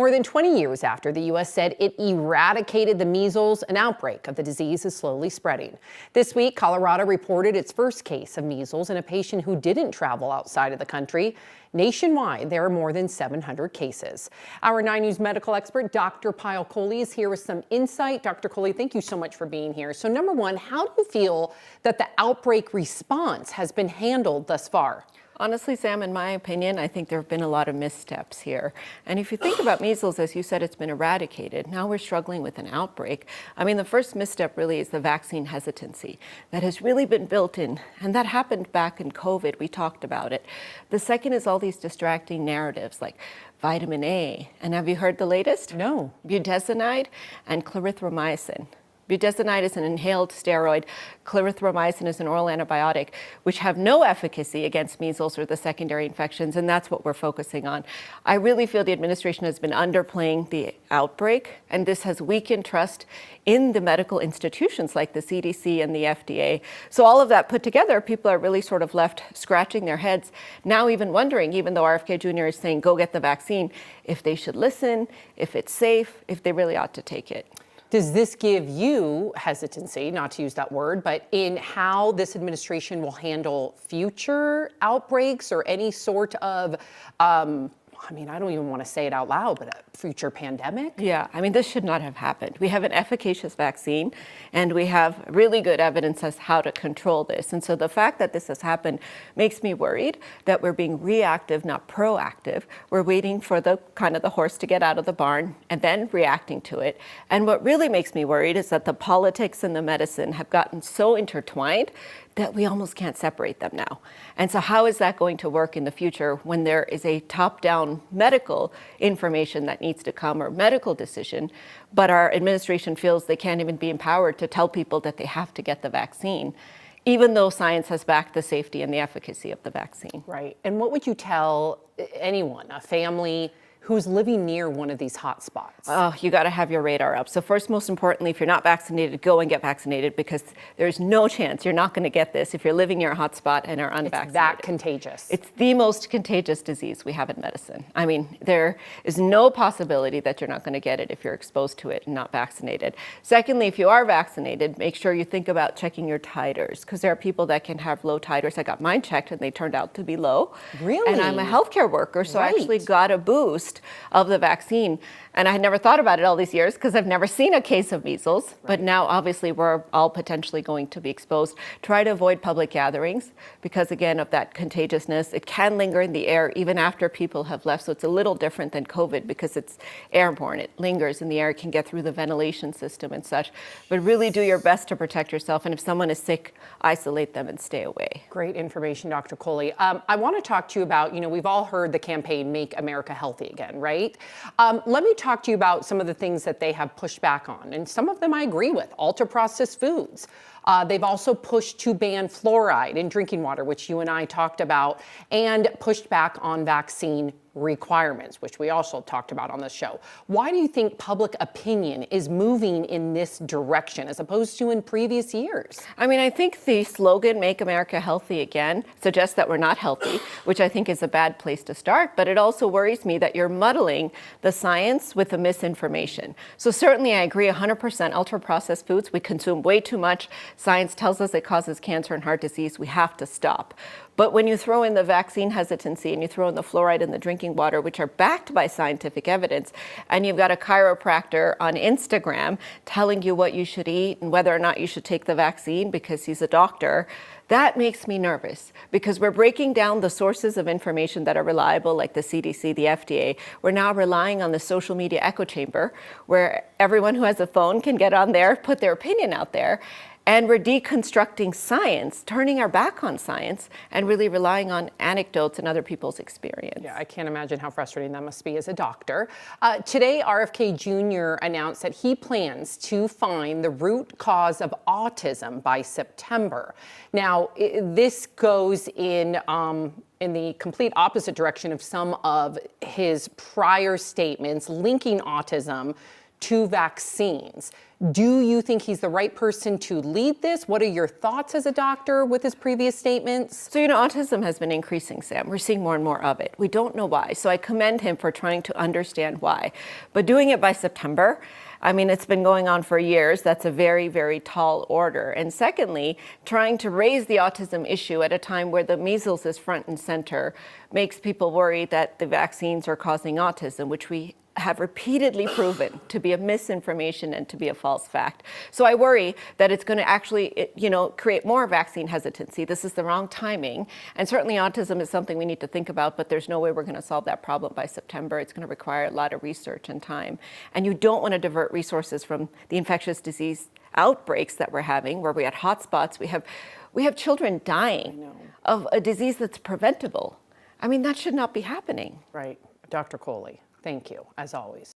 More than 20 years after the U.S. said it eradicated the measles, an outbreak of the disease is slowly spreading. This week, Colorado reported its first case of measles in a patient who didn't travel outside of the country. Nationwide, there are more than 700 cases. Our 9 News medical expert, Dr. Payal Kohli, is here with some insight. Dr. Kohli, thank you so much for being here. So number one, how do you feel that the outbreak response has been handled thus far? Honestly, Sam, in my opinion, I think there have been a lot of missteps here. And if you think about measles, as you said, it's been eradicated. Now we're struggling with an outbreak. I mean, the first misstep really is the vaccine hesitancy that has really been built in. And that happened back in COVID. We talked about it. The second is all these distracting narratives like vitamin A. And have you heard the latest? No. Budesonide and clarithromycin. Budesonide is an inhaled steroid. Clarithromycin is an oral antibiotic, which have no efficacy against measles or the secondary infections, and that's what we're focusing on. I really feel the administration has been underplaying the outbreak, and this has weakened trust in the medical institutions like the CDC and the FDA. So all of that put together, people are really sort of left scratching their heads, now even wondering, even though RFK Jr. is saying, go get the vaccine, if they should listen, if it's safe, if they really ought to take it. Does this give you hesitancy, not to use that word, but in how this administration will handle future outbreaks or any sort of, I mean, I don't even want to say it out loud, but a future pandemic? Yeah, I mean, this should not have happened. We have an efficacious vaccine, and we have really good evidence as how to control this. And so the fact that this has happened makes me worried that we're being reactive, not proactive. We're waiting for the horse to get out of the barn and then reacting to it. And what really makes me worried is that the politics and the medicine have gotten so intertwined that we almost can't separate them now. And so how is that going to work in the future when there is a top-down medical information that needs to come or medical decision, but our administration feels they can't even be empowered to tell people that they have to get the vaccine, even though science has backed the safety and the efficacy of the vaccine. Right. And what would you tell anyone, a family who's living near one of these hot spots? Oh, you got to have your radar up. So first, most importantly, if you're not vaccinated, go and get vaccinated, because there's no chance you're not going to get this if you're living near a hot spot and are unvaccinated. It's that contagious. It's the most contagious disease we have in medicine. I mean, there is no possibility that you're not going to get it if you're exposed to it and not vaccinated. Secondly, if you are vaccinated, make sure you think about checking your titers, because there are people that can have low titers. I got mine checked and they turned out to be low. Really? And I'm a healthcare worker, so Right. I actually got a boost of the vaccine. And I had never thought about it all these years because I've never seen a case of measles. Right. But now, obviously, we're all potentially going to be exposed. Try to avoid public gatherings because, again, of that contagiousness. It can linger in the air even after people have left. So it's a little different than COVID because it's airborne. It lingers in the air. It can get through the ventilation system and such. But really do your best to protect yourself. And if someone is sick, isolate them and stay away. Great information, Dr. Kohli. I want to talk to you about, we've all heard the campaign, Make America Healthy Again, right? Let me talk to you about some of the things that they have pushed back on. And some of them I agree with. Ultra-processed foods. They've also pushed to ban fluoride in drinking water, which you and I talked about, and pushed back on vaccine requirements, which we also talked about on the show. Why do you think public opinion is moving in this direction as opposed to in previous years? I mean, I think the slogan, Make America Healthy Again, suggests that we're not healthy, which I think is a bad place to start. But it also worries me that you're muddling the science with the misinformation. So certainly I agree 100% ultra-processed foods. We consume way too much. Science tells us it causes cancer and heart disease. We have to stop. But when you throw in the vaccine hesitancy and you throw in the fluoride in the drinking water, which are backed by scientific evidence, and you've got a chiropractor on Instagram telling you what you should eat and whether or not you should take the vaccine because he's a doctor, that makes me nervous because we're breaking down the sources of information that are reliable, like the CDC, the FDA. We're now relying on the social media echo chamber where everyone who has a phone can get on there, put their opinion out there. And we're deconstructing science, turning our back on science, and really relying on anecdotes and other people's experience. Yeah, I can't imagine how frustrating that must be as a doctor. Today, RFK Jr. announced that he plans to find the root cause of autism by September. Now, this goes in the complete opposite direction of some of his prior statements linking autism to vaccines. Do you think he's the right person to lead this? What are your thoughts as a doctor with his previous statements? So, autism has been increasing, Sam. We're seeing more and more of it. We don't know why. So I commend him for trying to understand why. But doing it by September, I mean, it's been going on for years. That's a very, very tall order. And secondly, trying to raise the autism issue at a time where the measles is front and center makes people worry that the vaccines are causing autism, which we have repeatedly proven to be a misinformation and to be a false fact. So I worry that it's going to actually, create more vaccine hesitancy. This is the wrong timing. And certainly autism is something we need to think about, but there's no way we're going to solve that problem by September. It's going to require a lot of research and time. And you don't want to divert resources from the infectious disease outbreaks that we're having, where we had hotspots. We have children dying of a disease that's preventable. I mean, that should not be happening. Right. Dr. Coley, thank you, as always.